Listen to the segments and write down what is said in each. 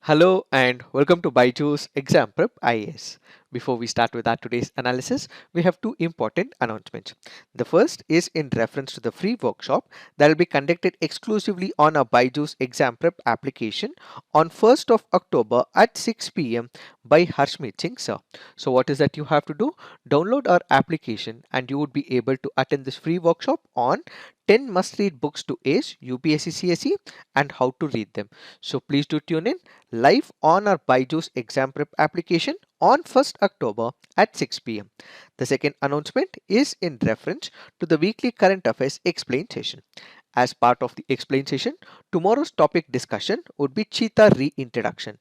Hello and welcome to Byjus Exam Prep IAS. Before we start with our today's analysis, we have two important announcements. The first is in reference to the free workshop that will be conducted exclusively on a Byjus Exam Prep application on 1st of October at 6 p.m. by Harshmeet Singh sir. So what is that you have to do? Download our application and you would be able to attend this free workshop on 10 must-read books to ace UPSC CSE and how to read them. So please do tune in live on our Byjus exam prep application on 1st October at 6 p.m. The second announcement is in reference to the weekly current affairs explain session. As part of the explain session, tomorrow's topic discussion would be cheetah reintroduction.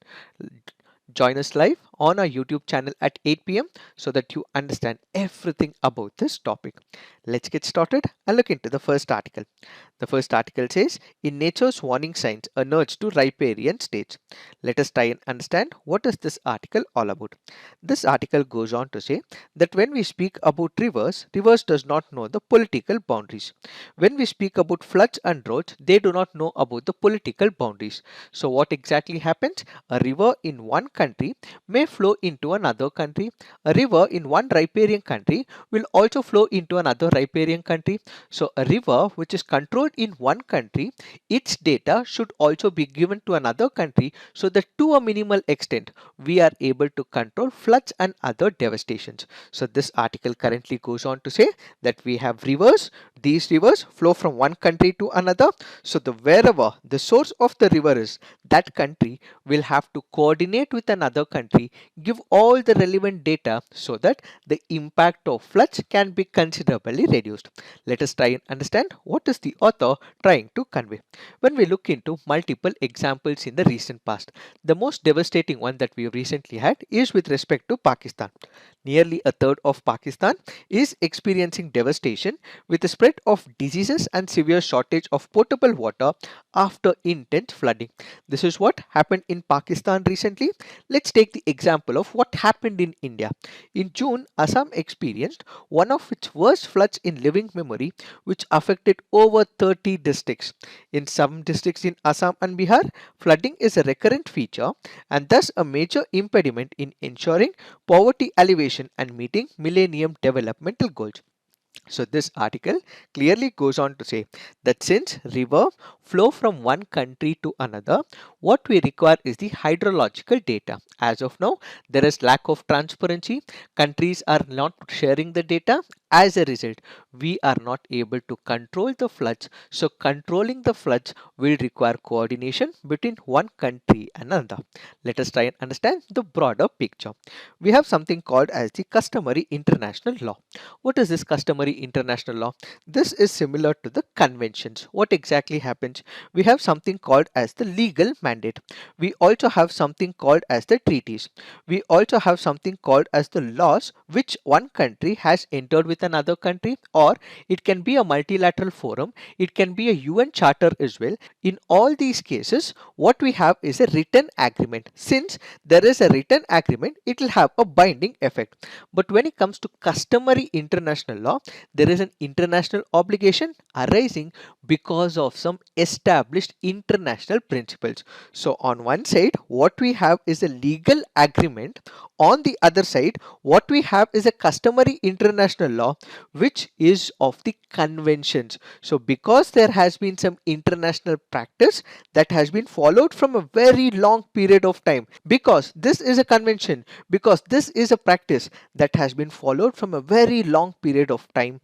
Join us live on our YouTube channel at 8 p.m. so that you understand everything about this topic. Let's get started and look into the first article. The first article says, in nature's warning signs, a nudge to riparian states. Let us try and understand what is this article all about. This article goes on to say that when we speak about rivers, rivers does not know the political boundaries. When we speak about floods and droughts, they do not know about the political boundaries. So what exactly happens? A river in one country may flow into another country. A river in one riparian country will also flow into another riparian country. So a river which is controlled in one country, its data should also be given to another country so that to a minimal extent we are able to control floods and other devastations. So this article currently goes on to say that we have rivers. These rivers flow from one country to another. So wherever the source of the river is, that country will have to coordinate with another country, give all the relevant data so that the impact of floods can be considerably reduced. Let us try and understand what is the author trying to convey. When we look into multiple examples in the recent past, the most devastating one that we have recently had is with respect to Pakistan. Nearly a third of Pakistan is experiencing devastation with the spread of diseases and severe shortage of potable water after intense flooding. This is what happened in Pakistan recently. Let's take the example of what happened in India. In June, Assam experienced one of its worst floods in living memory, which affected over 30 districts. In some districts in Assam and Bihar, flooding is a recurrent feature and thus a major impediment in ensuring poverty alleviation and meeting Millennium Developmental Goals. So this article clearly goes on to say that since river flow from one country to another, what we require is the hydrological data. As of now, there is lack of transparency. Countries are not sharing the data. As a result, we are not able to control the floods. So controlling the floods will require coordination between one country and another. Let us try and understand the broader picture. We have something called as the customary international law. What is this customary international law? This is similar to the conventions. What exactly happens? We have something called as the legal mandate. We also have something called as the treaties. We also have something called as the laws which one country has entered with another country, or it can be a multilateral forum. It can be a UN charter as well. In all these cases, what we have is a written agreement. Since there is a written agreement, it will have a binding effect. But when it comes to customary international law, there is an international obligation arising because of some established international principles. So on one side, what we have is a legal agreement. On the other side, what we have is a customary international law which is of the conventions. So because there has been some international practice that has been followed from a very long period of time, because this is a convention, because this is a practice that has been followed from a very long period of time,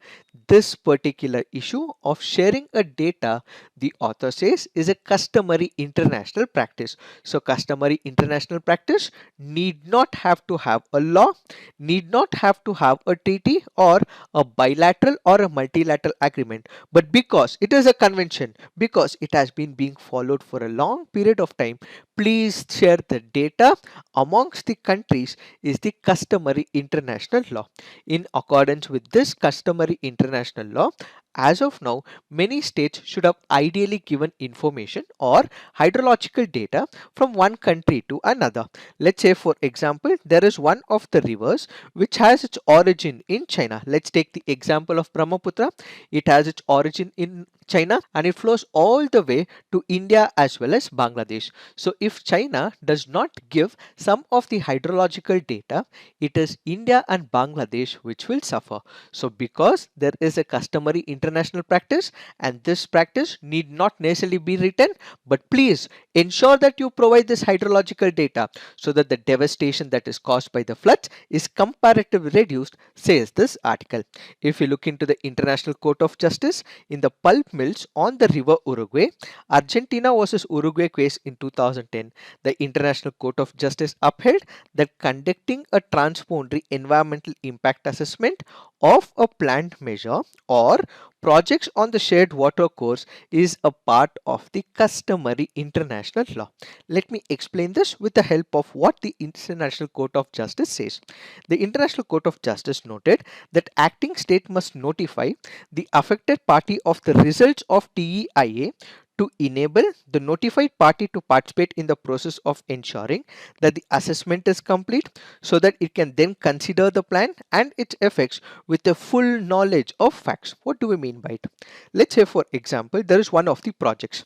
this particular issue of sharing a data, the author says, is a customary international practice. So customary international practice need not have to have a law, need not have to have a treaty or a bilateral or a multilateral agreement, but because it is a convention, because it has been being followed for a long period of time, please share the data amongst the countries is the customary international law. In accordance with this customary international law, as of now, many states should have ideally given information or hydrological data from one country to another. Let's say, for example, there is one of the rivers which has its origin in China. Let's take the example of Brahmaputra. It has its origin in China, and it flows all the way to India as well as Bangladesh. So if China does not give some of the hydrological data, it is India and Bangladesh which will suffer. So because there is a customary international practice, and this practice need not necessarily be written, but please ensure that you provide this hydrological data so that the devastation that is caused by the floods is comparatively reduced, says this article. If you look into the International Court of Justice in the pulp mills on the river Uruguay, Argentina versus Uruguay case in 2010, the International Court of Justice upheld that conducting a transboundary environmental impact assessment of a plant measure or projects on the shared water course is a part of the customary international law. Let me explain this with the help of what the International Court of Justice says. The International Court of Justice noted that acting state must notify the affected party of the results of TEIA to enable the notified party to participate in the process of ensuring that the assessment is complete, so that it can then consider the plan and its effects with a full knowledge of facts. What do we mean by it? Let's say, for example, there is one of the projects.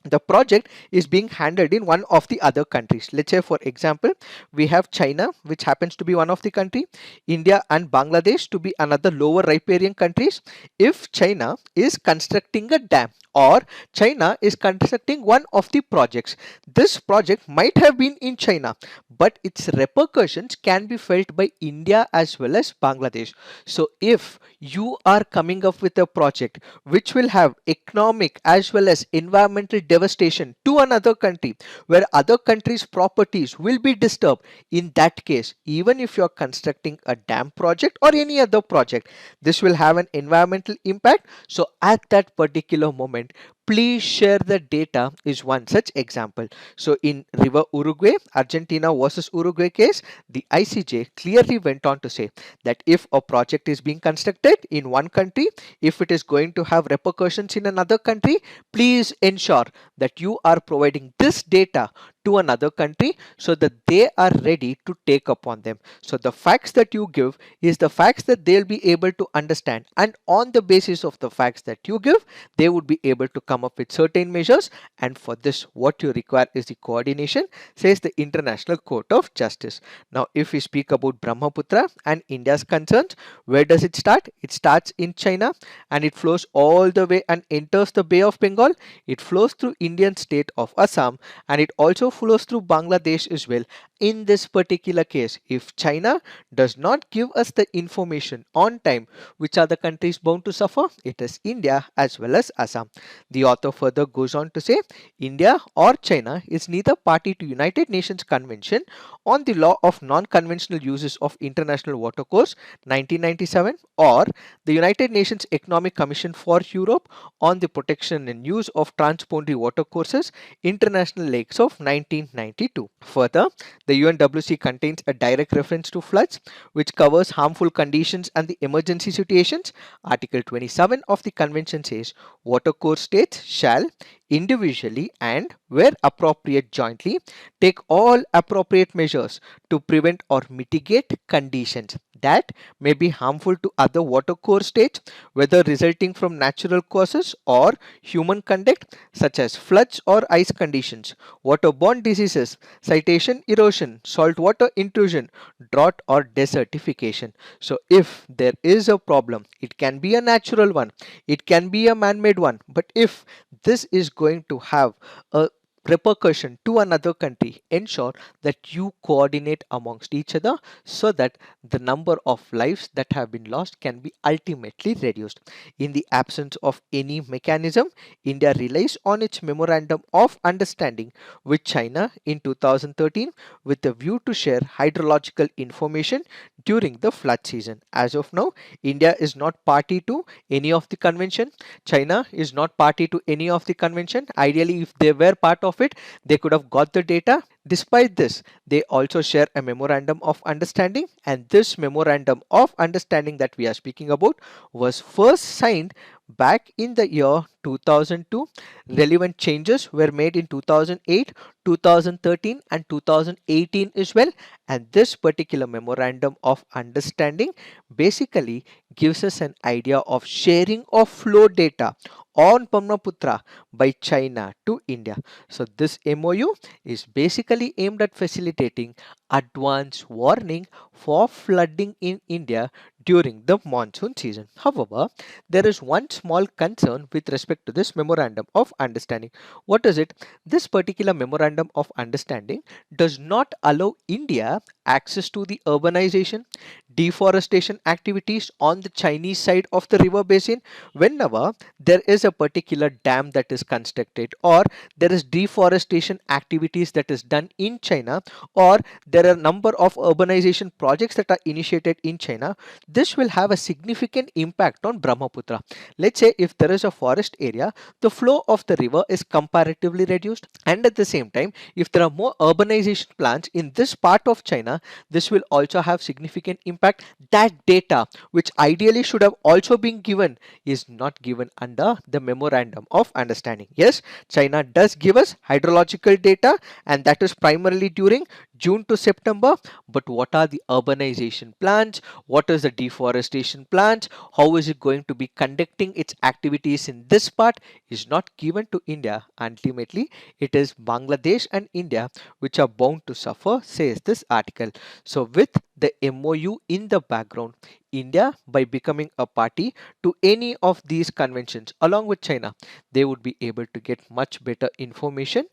The project is being handled in one of the other countries. Let's say, for example, we have China, which happens to be one of the country, India and Bangladesh to be another lower riparian countries. If China is constructing a dam or China is constructing one of the projects, this project might have been in China, but its repercussions can be felt by India as well as Bangladesh. So if you are coming up with a project which will have economic as well as environmental devastation to another country, where other countries' properties will be disturbed, in that case, even if you are constructing a dam project or any other project, this will have an environmental impact. So at that particular moment, please share the data is one such example. So in River Uruguay, Argentina versus Uruguay case, the ICJ clearly went on to say that if a project is being constructed in one country, if it is going to have repercussions in another country, please ensure that you are providing this data to another country so that they are ready to take upon them. So the facts that you give is the facts that they'll be able to understand, and on the basis of the facts that you give, they would be able to come up with certain measures, and for this what you require is the coordination, says the International Court of Justice. Now if we speak about Brahmaputra and India's concerns, where does it start? It starts in China and it flows all the way and enters the Bay of Bengal. It flows through Indian state of Assam, and it also flows through Bangladesh as well. In this particular case, if China does not give us the information on time, which are the countries bound to suffer? It is India as well as Assam. The author further goes on to say, India or China is neither party to United Nations Convention on the Law of Non-Conventional Uses of International Watercourse 1997 or the United Nations Economic Commission for Europe on the Protection and Use of Transboundary Watercourses International Lakes of 1992. Further, the UNWC contains a direct reference to floods, which covers harmful conditions and the emergency situations. Article 27 of the convention says watercourse states shall individually and where appropriate jointly take all appropriate measures to prevent or mitigate conditions that may be harmful to other watercourse states, whether resulting from natural causes or human conduct, such as floods or ice conditions, waterborne diseases, citation erosion, saltwater intrusion, drought or desertification. So if there is a problem, it can be a natural one, it can be a man-made one, but if this is going to have a repercussion to another country, ensure that you coordinate amongst each other so that the number of lives that have been lost can be ultimately reduced. In the absence of any mechanism, India relies on its memorandum of understanding with China in 2013 with a view to share hydrological information during the flood season. As of now, India is not party to any of the convention. China is not party to any of the convention. Ideally, if they were part of it, they could have got the data. Despite this, they also share a memorandum of understanding, and this memorandum of understanding that we are speaking about was first signed back in the year 2002. Relevant changes were made in 2008, 2013 and 2018 as well. And this particular memorandum of understanding basically gives us an idea of sharing of flow data on Brahmaputra by China to India. So this MOU is basically aimed at facilitating advance warning for flooding in India during the monsoon season. However, there is one small concern with respect to this memorandum of understanding. What is it? This particular memorandum of understanding does not allow India access to the urbanization, deforestation activities on the Chinese side of the river basin whenever there is a particular dam that is constructed, or there is deforestation activities that is done in China, or there are number of urbanization projects that are initiated in China. This will have a significant impact on Brahmaputra. Let's say if there is a forest area, the flow of the river is comparatively reduced, and at the same time, if there are more urbanization plans in this part of China, this will also have significant impact. That data which ideally should have also been given is not given under the memorandum of understanding. Yes, China does give us hydrological data, and that is primarily during June to September. But what are the urbanization plans? What is the deforestation plans? How is it going to be conducting its activities in this part is not given to India. Ultimately, it is Bangladesh and India which are bound to suffer, says this article. So with the MOU in the background, India, by becoming a party to any of these conventions along with China, they would be able to get much better information,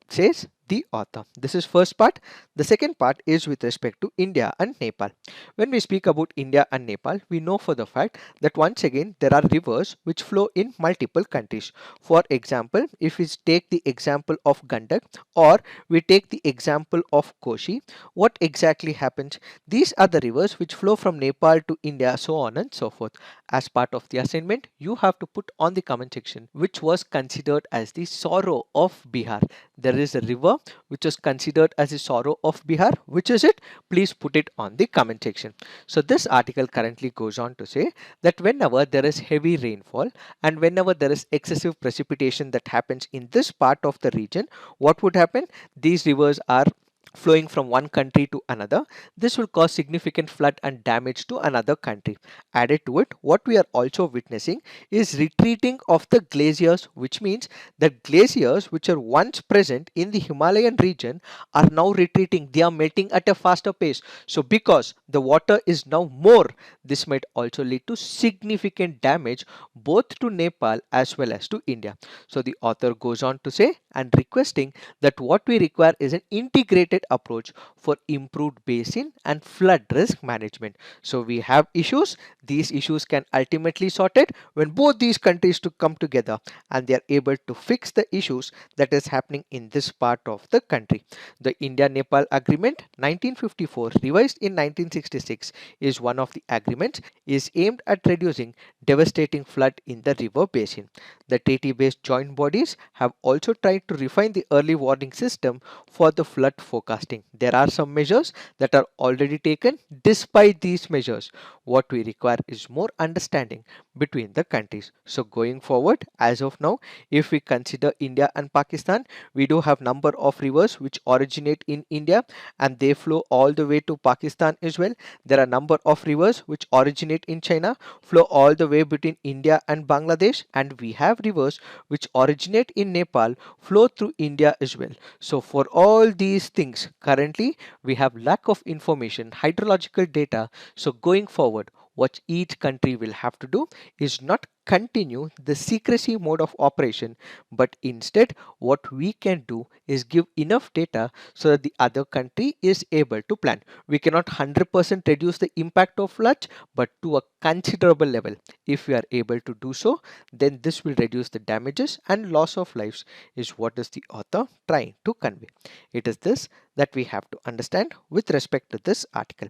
says the author. This is first part. The second part is with respect to India and Nepal. When we speak about India and Nepal, we know for the fact that once again there are rivers which flow in multiple countries. For example, if we take the example of Gandak, or we take the example of Koshi, what exactly happens? These are the rivers which flow from Nepal to India, so on and so forth. As part of the assignment, you have to put on the comment section which was considered as the sorrow of Bihar. There is a river which is considered as the sorrow of Bihar. Which is it? Please put it on the comment section. So this article currently goes on to say that whenever there is heavy rainfall and whenever there is excessive precipitation that happens in this part of the region, what would happen? These rivers are flowing from one country to another. This will cause significant flood and damage to another country. Added to it, what we are also witnessing is retreating of the glaciers, which means that glaciers which are once present in the Himalayan region are now retreating. They are melting at a faster pace. So because the water is now more, this might also lead to significant damage both to Nepal as well as to India. So the author goes on to say and requesting that what we require is an integrated approach for improved basin and flood risk management. So we have issues. These issues can ultimately sorted when both these countries to come together and they are able to fix the issues that is happening in this part of the country. The India-Nepal Agreement 1954 revised in 1966 is one of the agreements is aimed at reducing devastating flood in the river basin. The treaty-based joint bodies have also tried to refine the early warning system for the flood forecasting. There are some measures that are already taken. Despite these measures, what we require is more understanding between the countries. So going forward, as of now, if we consider India and Pakistan, we do have number of rivers which originate in India and they flow all the way to Pakistan as well. There are number of rivers which originate in China, flow all the way between India and Bangladesh, and we have rivers which originate in Nepal, flow through India as well. So for all these things, currently we have lack of information, hydrological data. So going forward, what each country will have to do is not continue the secrecy mode of operation, but instead what we can do is give enough data so that the other country is able to plan. We cannot 100% reduce the impact of floods, but to a considerable level. If we are able to do so, then this will reduce the damages and loss of lives, is what is the author trying to convey. It is this that we have to understand with respect to this article.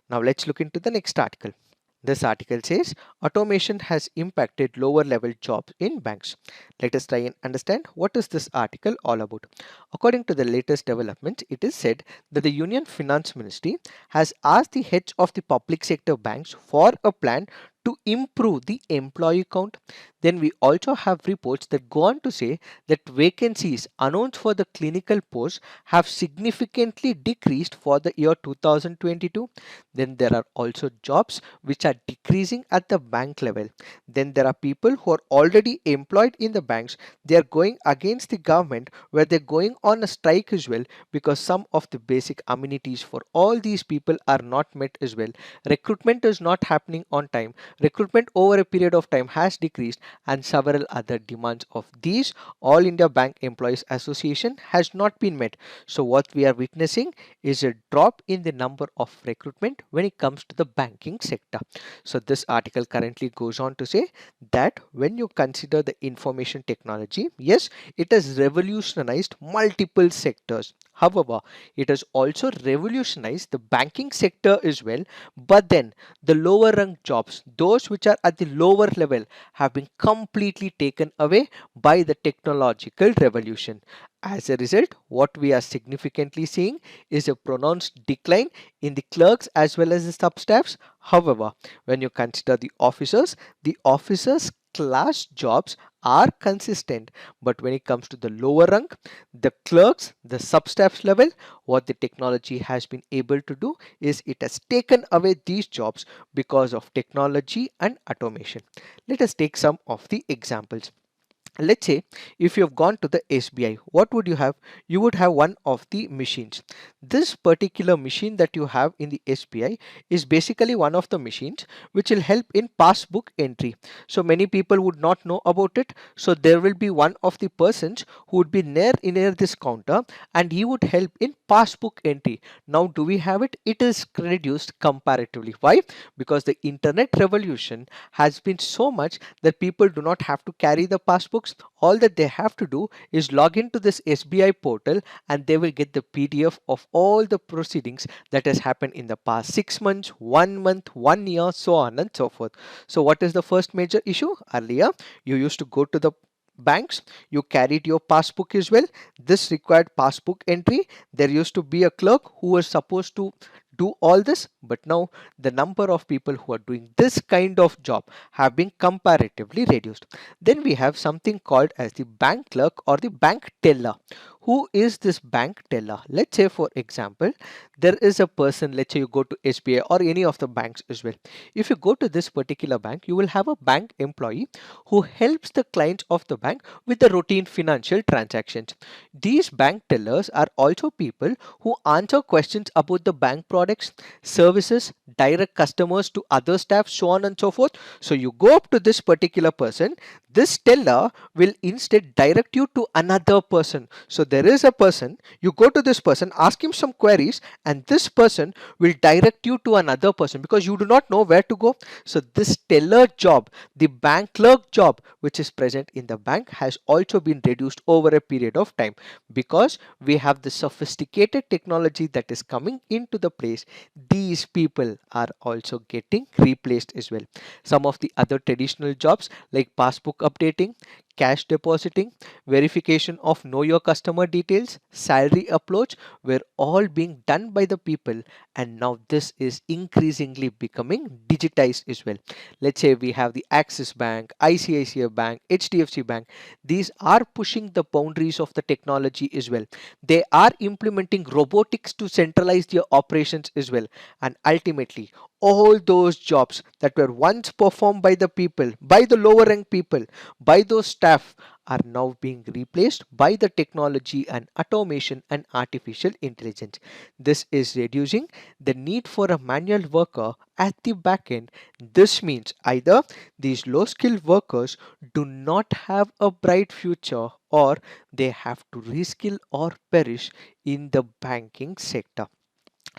Now let's look into the next article. This article says automation has impacted lower level jobs in banks. Let us try and understand what is this article all about. According to the latest developments, it is said that the Union Finance Ministry has asked the heads of the public sector banks for a plan to improve the employee count. Then we also have reports that go on to say that vacancies announced for the clinical posts have significantly decreased for the year 2022. Then there are also jobs which are decreasing at the bank level. Then there are people who are already employed in the banks. They are going against the government where they're going on a strike as well because some of the basic amenities for all these people are not met as well. Recruitment is not happening on time. Recruitment over a period of time has decreased, and several other demands of these All India Bank Employees Association has not been met. So what we are witnessing is a drop in the number of recruitment when it comes to the banking sector. So this article currently goes on to say that when you consider the information technology, yes, it has revolutionized multiple sectors. However, it has also revolutionized the banking sector as well. But then the lower rank jobs, those which are at the lower level, have been completely taken away by the technological revolution. As a result, what we are significantly seeing is a pronounced decline in the clerks as well as the substaffs. However, when you consider the officers class jobs are consistent, but when it comes to the lower rank, the clerks, the substaffs level, what the technology has been able to do is it has taken away these jobs because of technology and automation. Let us take some of the examples. Let's say if you have gone to the SBI, what would you have? You would have one of the machines. This particular machine that you have in the SBI is basically one of the machines which will help in passbook entry. So many people would not know about it. So there will be one of the persons who would be near this counter, and he would help in passbook entry. Now do we have it? It is reduced comparatively. Why? Because the internet revolution has been so much that people do not have to carry the passbooks. All that they have to do is log into this SBI portal, and they will get the PDF of all the proceedings that has happened in the past 6 months, 1 month, 1 year, so on and so forth. So what is the first major issue? Earlier you used to go to the banks, you carried your passbook as well. This required passbook entry. There used to be a clerk who was supposed to do all this, but now the number of people who are doing this kind of job have been comparatively reduced. Then we have something called as the bank clerk or the bank teller. Who is this bank teller? Let's say for example, there is a person, let's say you go to SBI or any of the banks as well. If you go to this particular bank, you will have a bank employee who helps the clients of the bank with the routine financial transactions. These bank tellers are also people who answer questions about the bank products, services, direct customers to other staff, so on and so forth. So you go up to this particular person, this teller will instead direct you to another person. So there is a person, you go to this person, ask him some queries, and this person will direct you to another person because you do not know where to go. So this teller job, the bank clerk job which is present in the bank, has also been reduced over a period of time because we have the sophisticated technology that is coming into the place. These people are also getting replaced as well. Some of the other traditional jobs like passbook updating, cash depositing, verification of know your customer details, salary uploads were all being done by the people, and now this is increasingly becoming digitized as well. Let's say we have the Axis Bank, ICICI Bank, HDFC Bank. These are pushing the boundaries of the technology as well. They are implementing robotics to centralize their operations as well, and ultimately all those jobs that were once performed by the people, by the lower rank people, by those staff, are now being replaced by the technology and automation and artificial intelligence. This is reducing the need for a manual worker at the back end. This means either these low skilled workers do not have a bright future, or they have to reskill or perish in the banking sector.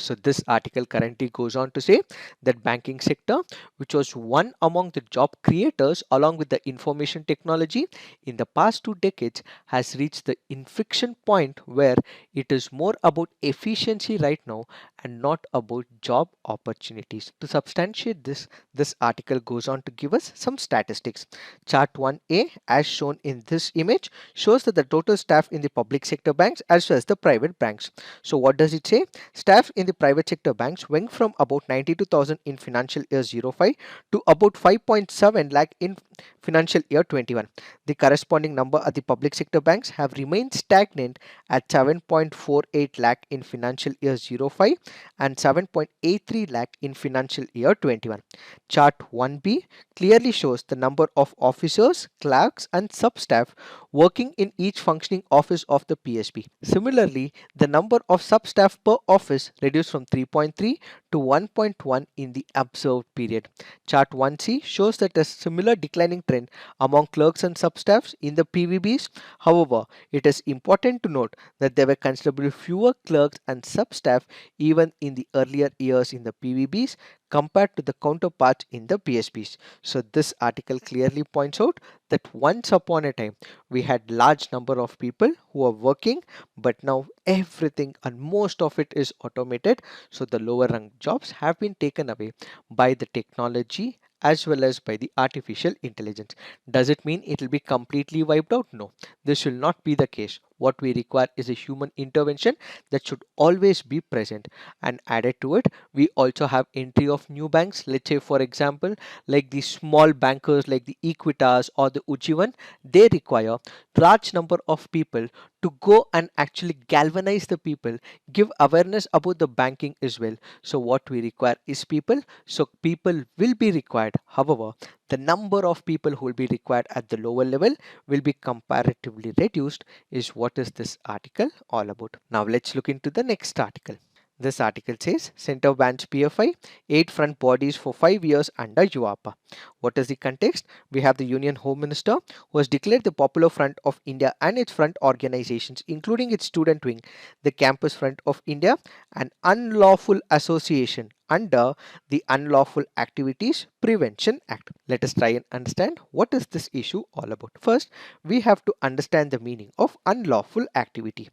So this article currently goes on to say that banking sector, which was one among the job creators along with the information technology in the past 2 decades, has reached the inflection point where it is more about efficiency right now, and not about job opportunities. To substantiate this article goes on to give us some statistics. Chart 1A, as shown in this image, shows that the total staff in the public sector banks as well as the private banks. So what does it say? Staff in the private sector banks went from about 92,000 in financial year 05 to about 5.7 lakh in financial year 21. The corresponding number at the public sector banks have remained stagnant at 7.48 lakh in financial year 05 and 7.83 lakh in financial year 21. Chart 1B clearly shows the number of officers, clerks and sub-staff working in each functioning office of the PSB. Similarly, the number of sub-staff per office reduced from 3.3 to 1.1 in the observed period. Chart 1C shows that a similar declining trend among clerks and sub-staffs in the PVBs. However, it is important to note that there were considerably fewer clerks and sub-staff even in the earlier years in the PVBs compared to the counterparts in the PSBs. So this article clearly points out that once upon a time we had large number of people who are working, but now everything and most of it is automated. So the lower rank jobs have been taken away by the technology as well as by the artificial intelligence. Does it mean it will be completely wiped out? No, this will not be the case. What we require is a human intervention that should always be present, and added to it we also have entry of new banks. Let's say for example like the small bankers like the Equitas or the Ujjivan, they require large number of people to go and actually galvanize the people, give awareness about the banking as well. So what we require is people. So people will be required. However, the number of people who will be required at the lower level will be comparatively reduced, is what is this article all about. Now let's look into the next article. This article says Center bans PFI, 8 front bodies for 5 years under UAPA. What is the context? We have the Union Home Minister who has declared the Popular Front of India and its front organizations, including its student wing, the Campus Front of India, an unlawful association under the Unlawful Activities Prevention Act. Let us try and understand what is this issue all about. First, we have to understand the meaning of unlawful activity.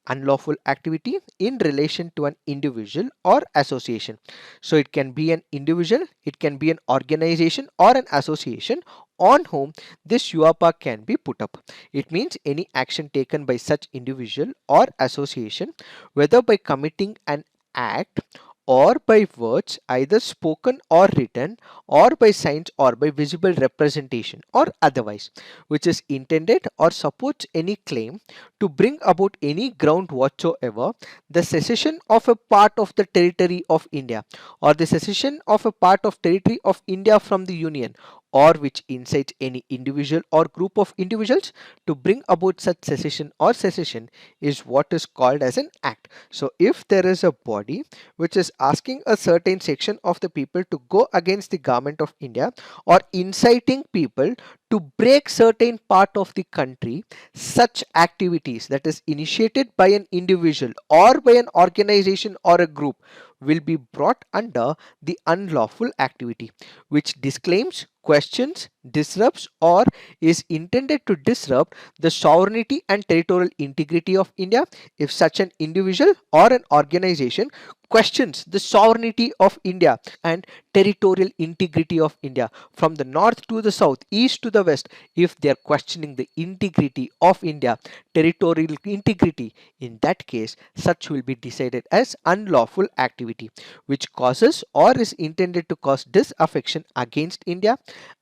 Unlawful activity in relation to an individual or association. So it can be an individual, it can be an organization or an association on whom this UAPA can be put up. It means any action taken by such individual or association, whether by committing an act or by words either spoken or written, or by signs or by visible representation or otherwise, which is intended or supports any claim to bring about any ground whatsoever the secession of a part of the territory of India, or the secession of a part of territory of India from the Union, or which incites any individual or group of individuals to bring about such secession or secession, is what is called as an act. So if there is a body which is asking a certain section of the people to go against the government of India, or inciting people to break certain part of the country, such activities that is initiated by an individual or by an organization or a group will be brought under the unlawful activity, which disclaims, questions, disrupts, or is intended to disrupt the sovereignty and territorial integrity of India. If such an individual or an organization questions the sovereignty of India and territorial integrity of India from the north to the south, east to the west, if they are questioning the integrity of India, territorial integrity, in that case such will be decided as unlawful activity which causes or is intended to cause disaffection against India.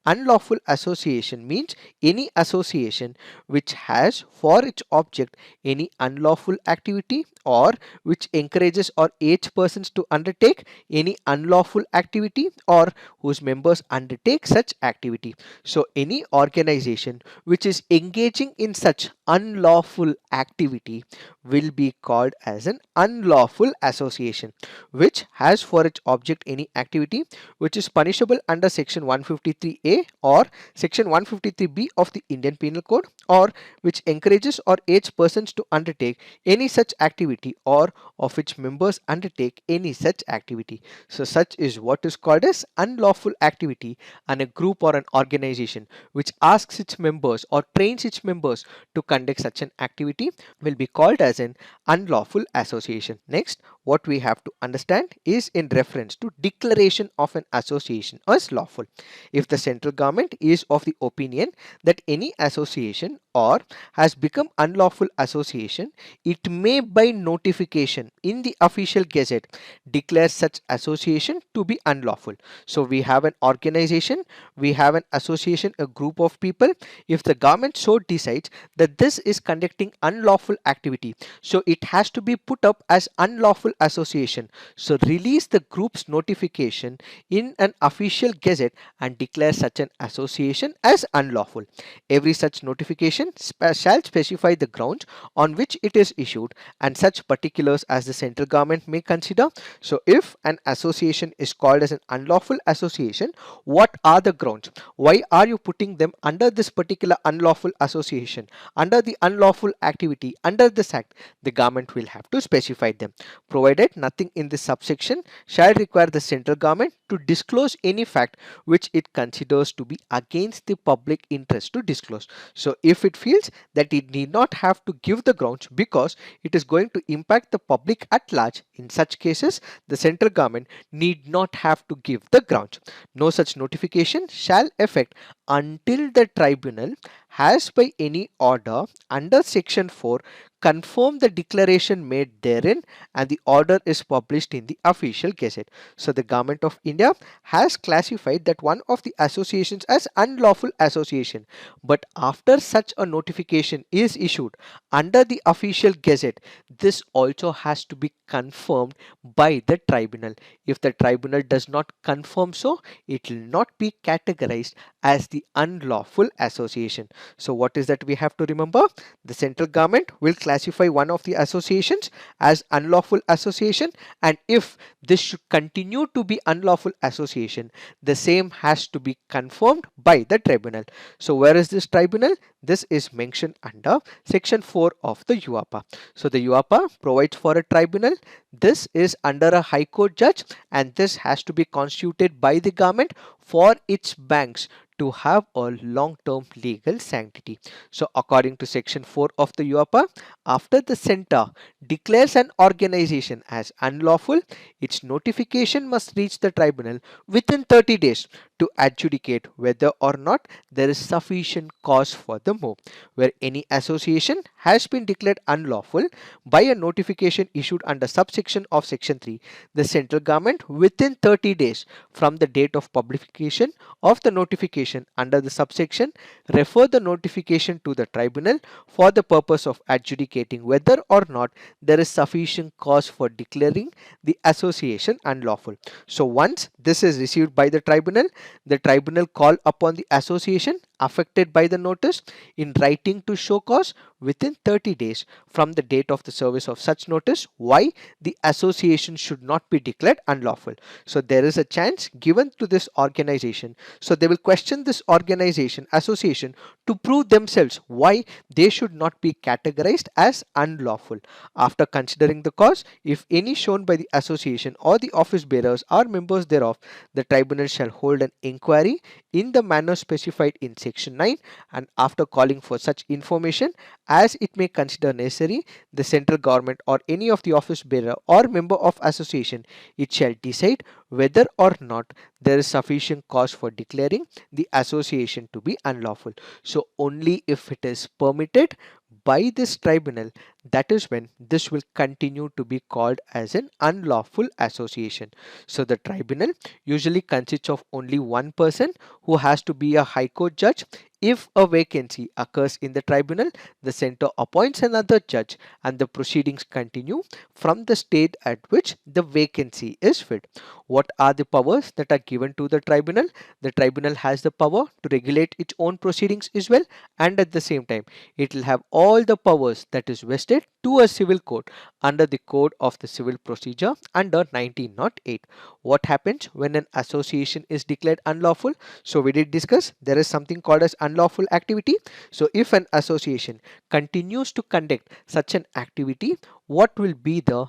Unlawful association means any association which has for its object any unlawful activity, or which encourages or aids persons to undertake any unlawful activity, or whose members undertake such activity. So any organization which is engaging in such unlawful activity will be called as an unlawful association, which has for its object any activity which is punishable under section 153A or section 153B of the Indian Penal Code, or which encourages or aids persons to undertake any such activity, or of which members undertake any such activity. So such is what is called as unlawful activity, and a group or an organization which asks its members or trains its members to conduct such an activity will be called as as an unlawful association. Next, what we have to understand is in reference to declaration of an association as lawful. If the central government is of the opinion that any association or has become unlawful association, it may by notification in the official gazette declare such association to be unlawful. So we have an organization, we have an association, a group of people. If the government so decides that this is conducting unlawful activity, so it has to be put up as unlawful association. So release the group's notification in an official gazette and declare such an association as unlawful. Every such notification shall specify the grounds on which it is issued and such particulars as the central government may consider. So if an association is called as an unlawful association, what are the grounds? Why are you putting them under this particular unlawful association, under the unlawful activity, under this act? The government will have to specify them, provided nothing in this subsection shall require the central government to disclose any fact which it considers to be against the public interest to disclose. So if it feels that it need not have to give the grounds because it is going to impact the public at large, in such cases the central government need not have to give the grounds. No such notification shall effect until the tribunal has by any order under section 4 confirm the declaration made therein and the order is published in the official gazette. So the government of India has classified that one of the associations as unlawful association, but after such a notification is issued under the official gazette, this also has to be confirmed by the tribunal. If the tribunal does not confirm so, it will not be categorized as the unlawful association. So what is that we have to remember? The central government will classify one of the associations as unlawful association, and if this should continue to be unlawful association, the same has to be confirmed by the tribunal. So where is this tribunal? This is mentioned under section 4 of the UAPA. So the UAPA provides for a tribunal. This is under a high court judge and this has to be constituted by the government for its banks to have a long-term legal sanctity. So according to section 4 of the UAPA, after the center declares an organization as unlawful, its notification must reach the tribunal within 30 days to adjudicate whether or not there is sufficient cause for the move. Where any association has been declared unlawful by a notification issued under subsection of section 3, the central government within 30 days from the date of publication of the notification under the subsection refer the notification to the tribunal for the purpose of adjudicating whether or not there is sufficient cause for declaring the association unlawful. So once this is received by the tribunal call upon the association affected by the notice in writing to show cause within 30 days from the date of the service of such notice why the association should not be declared unlawful. So there is a chance given to this organization. So they will question this organization, association, to prove themselves why they should not be categorized as unlawful. After considering the cause, if any shown by the association or the office bearers or members thereof, the tribunal shall hold an inquiry in the manner specified in section 9, and after calling for such information as it may consider necessary, the central government or any of the office bearer or member of association, it shall decide whether or not there is sufficient cause for declaring the association to be unlawful. So only if it is permitted by this tribunal, that is when this will continue to be called as an unlawful association. So the tribunal usually consists of only one person who has to be a high court judge. If a vacancy occurs in the tribunal, the center appoints another judge and the proceedings continue from the state at which the vacancy is filled. What are the powers that are given to the tribunal? The tribunal has the power to regulate its own proceedings as well, and at the same time it will have all the powers that is vested to a civil court under the Code of the Civil Procedure under 1908. What happens when an association is declared unlawful? So we did discuss there is something called as unlawful activity. So if an association continues to conduct such an activity, what will be the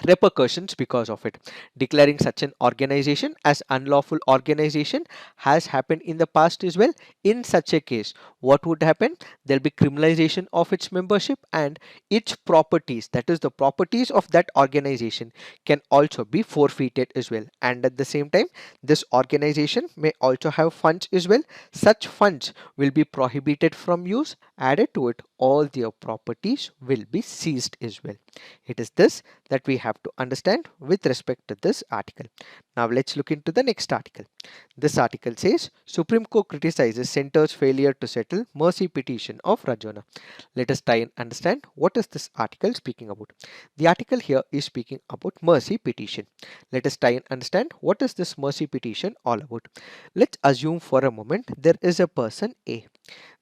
repercussions because of it. Declaring such an organization as unlawful organization has happened in the past as well. In such a case, what would happen? There'll be criminalization of its membership, and its properties, that is the properties of that organization, can also be forfeited as well. And at the same time, this organization may also have funds as well. Such funds will be prohibited from use. Added to it, all their properties will be seized as well. It is this that we have to understand with respect to this article. Now let's look into the next article. This article says Supreme Court criticizes center's failure to settle mercy petition of Rajoana. Let us try and understand what is this article speaking about. The article here is speaking about mercy petition. Let us try and understand what is this mercy petition all about. Let's assume for a moment there is a person A.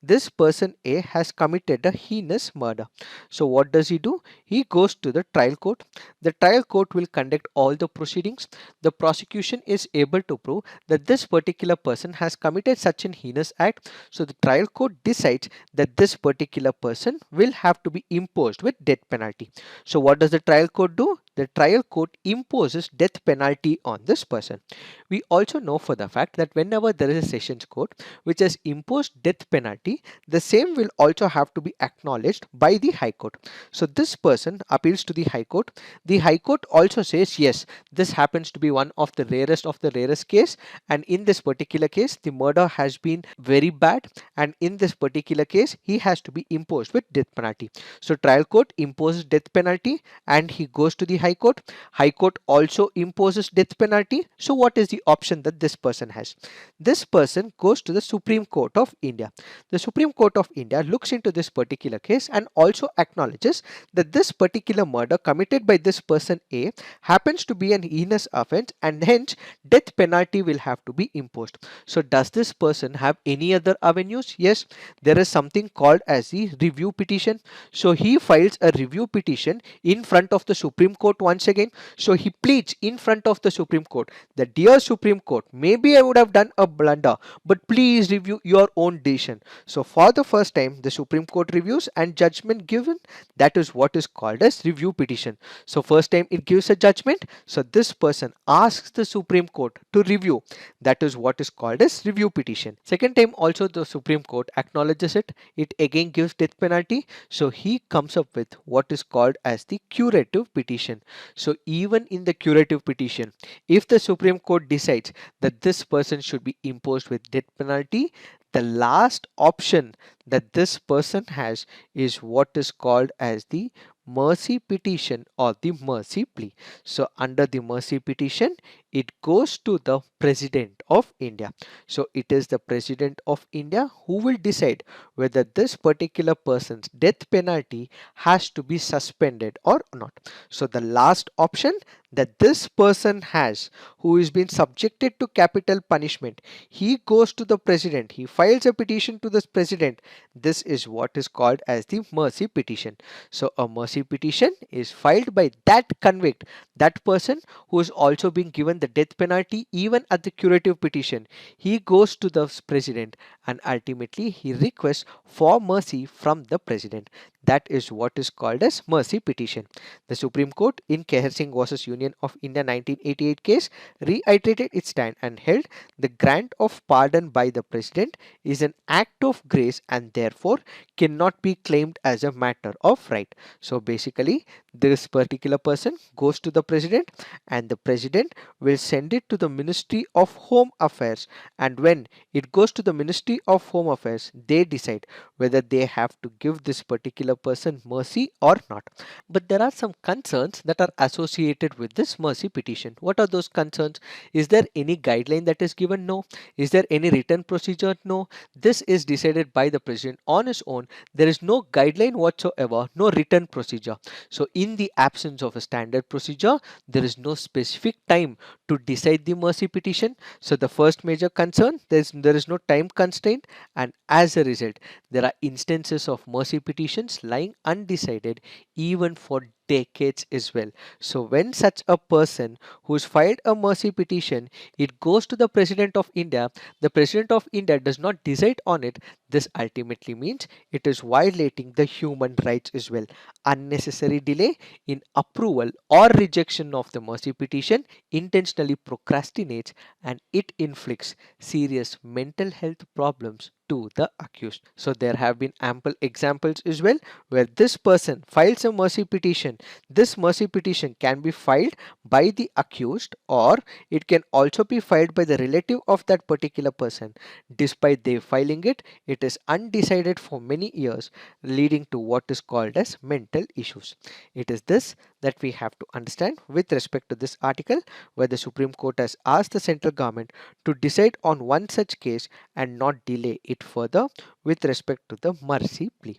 This person A has committed a heinous murder. So what does he do? He goes to the trial court. The trial court will conduct all the proceedings. The prosecution is able to prove that this particular person has committed such an heinous act. So the trial court decides that this particular person will have to be imposed with death penalty. So what does the trial court do? The trial court imposes death penalty on this person. We also know for the fact that whenever there is a sessions court which has imposed death penalty, the same will also have to be acknowledged by the High Court. So this person appeals to the High Court. The High Court also says yes, this happens to be one of the rarest case, and in this particular case the murder has been very bad, and in this particular case he has to be imposed with death penalty. So trial court imposes death penalty and he goes to the High Court. High Court also imposes death penalty. So what is the option that this person has? This person goes to the Supreme Court of India. The Supreme Court of India looks into this particular case and also acknowledges that this particular murder committed by this person A happens to be an heinous offense, and hence death penalty will have to be imposed. So does this person have any other avenues? Yes, there is something called as the review petition. So he files a review petition in front of the Supreme Court once again. So he pleads in front of the Supreme Court that, dear Supreme Court, maybe I would have done a blunder, but please review your own decision. So for the first time, the Supreme Court reviews and judgment given. That is what is called as review petition. So first time it gives a judgment. So this person asks the Supreme Court to review. That is what is called as review petition. Second time also the Supreme Court acknowledges it. It again gives death penalty. So he comes up with what is called as the curative petition. So even in the curative petition, if the Supreme Court decides that this person should be imposed with death penalty, the last option that this person has is what is called as the mercy petition or the mercy plea. So under the mercy petition, it goes to the President of India. So it is the President of India who will decide whether this particular person's death penalty has to be suspended or not. So the last option that this person has, who is been subjected to capital punishment, he goes to the President, he files a petition to the President. This is what is called as the mercy petition. So a mercy petition is filed by that convict, that person who is also being given the death penalty. Even at the curative petition, he goes to the President and ultimately he requests for mercy from the President. That is what is called as mercy petition. The Supreme Court in Kehar Singh versus Union of India 1988 case reiterated its stand and held the grant of pardon by the President is an act of grace and therefore cannot be claimed as a matter of right. So basically this particular person goes to the President and the President will send it to the Ministry of Home Affairs, and when it goes to the Ministry of Home Affairs, they decide whether they have to give this particular person mercy or not. But there are some concerns that are associated with this mercy petition. What are those concerns? Is there any guideline that is given? No. Is there any written procedure? No. This is decided by the President on his own. There is no guideline whatsoever, no written procedure. So in the absence of a standard procedure, there is no specific time to decide the mercy petition. So the first major concern, there is no time constraint, and as a result there are instances of mercy petitions lying undecided even for decades as well. So when such a person who's filed a mercy petition, it goes to the President of India, the President of India does not decide on it. This ultimately means it is violating the human rights as well. Unnecessary delay in approval or rejection of the mercy petition intentionally procrastinates, and it inflicts serious mental health problems to the accused. So there have been ample examples as well where this person files a mercy petition. This mercy petition can be filed by the accused, or it can also be filed by the relative of that particular person. Despite they filing it, it is undecided for many years, leading to what is called as mental issues. It is this that we have to understand with respect to this article, where the Supreme Court has asked the central government to decide on one such case and not delay it further with respect to the mercy plea.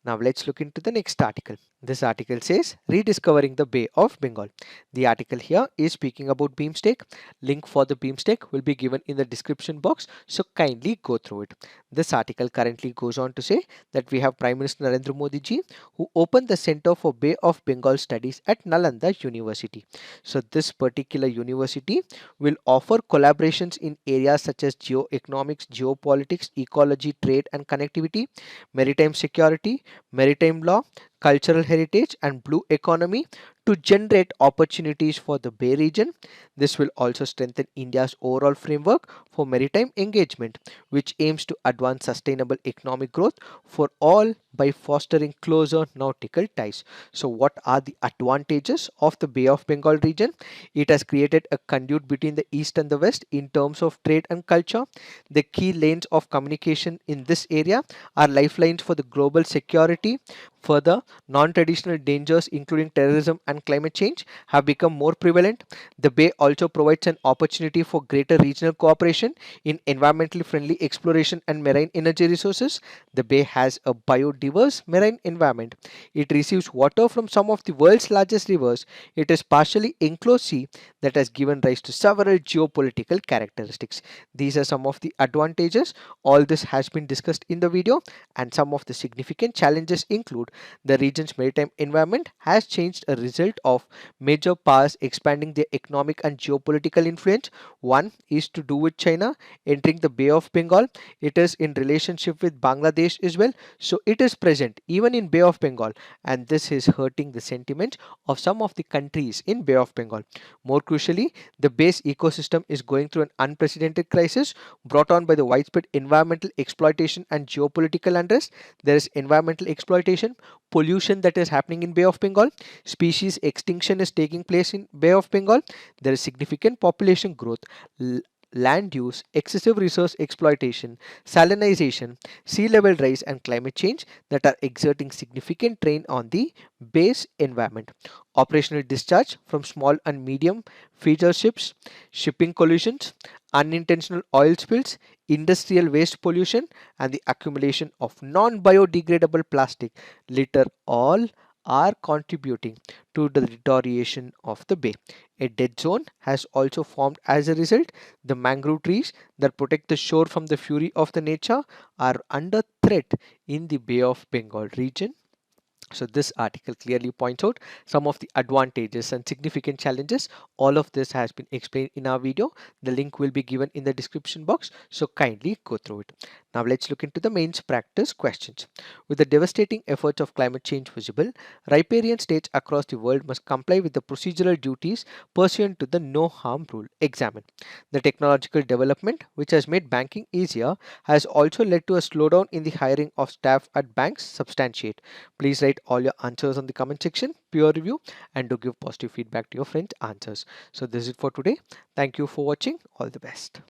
Now let's look into the next article. This article says Rediscovering the Bay of Bengal. The article here is speaking about beamsteak. Link for the beamsteak will be given in the description box, so kindly go through it. This article currently goes on to say that we have Prime Minister Narendra Modi ji, who opened the Center for Bay of Bengal Studies at Nalanda University. So this particular university will offer collaborations in areas such as geoeconomics, geopolitics, ecology, trade and connectivity, maritime security, maritime law, cultural heritage and blue economy to generate opportunities for the Bay region. This will also strengthen India's overall framework for maritime engagement, which aims to advance sustainable economic growth for all by fostering closer nautical ties. So what are the advantages of the Bay of Bengal region? It has created a conduit between the east and the west in terms of trade and culture. The key lanes of communication in this area are lifelines for the global security. Further, non-traditional dangers including terrorism and climate change have become more prevalent. The Bay also provides an opportunity for greater regional cooperation in environmentally friendly exploration and marine energy resources. The Bay has a biodiverse marine environment. It receives water from some of the world's largest rivers. It is partially enclosed sea that has given rise to several geopolitical characteristics. These are some of the advantages. All this has been discussed in the video, and some of the significant challenges include the region's maritime environment has changed as a result of major powers expanding their economic and geopolitical influence. One is to do with China entering the Bay of Bengal. It is in relationship with Bangladesh as well. So it is present even in Bay of Bengal, and this is hurting the sentiment of some of the countries in Bay of Bengal. More crucially, the Bay's ecosystem is going through an unprecedented crisis brought on by the widespread environmental exploitation and geopolitical unrest. There is environmental exploitation, pollution that is happening in Bay of Bengal, species extinction is taking place in Bay of Bengal, there is significant population growth, land use, excessive resource exploitation, salinization, sea level rise and climate change that are exerting significant strain on the base environment. Operational discharge from small and medium feeder ships, shipping collisions, unintentional oil spills, industrial waste pollution and the accumulation of non-biodegradable plastic litter all are contributing to the deterioration of the bay. A dead zone has also formed as a result. The mangrove trees that protect the shore from the fury of the nature are under threat in the Bay of Bengal region. So this article clearly points out some of the advantages and significant challenges. All of this has been explained in our video. The link will be given in the description box, so kindly go through it. Now let's look into the mains practice questions. With the devastating efforts of climate change visible, riparian states across the world must comply with the procedural duties pursuant to the no harm rule. Examine. The technological development which has made banking easier has also led to a slowdown in the hiring of staff at banks. Substantiate. Please write all your answers on the comment section, peer review, and do give positive feedback to your friends' answers. So this is it for today. Thank you for watching. All the best.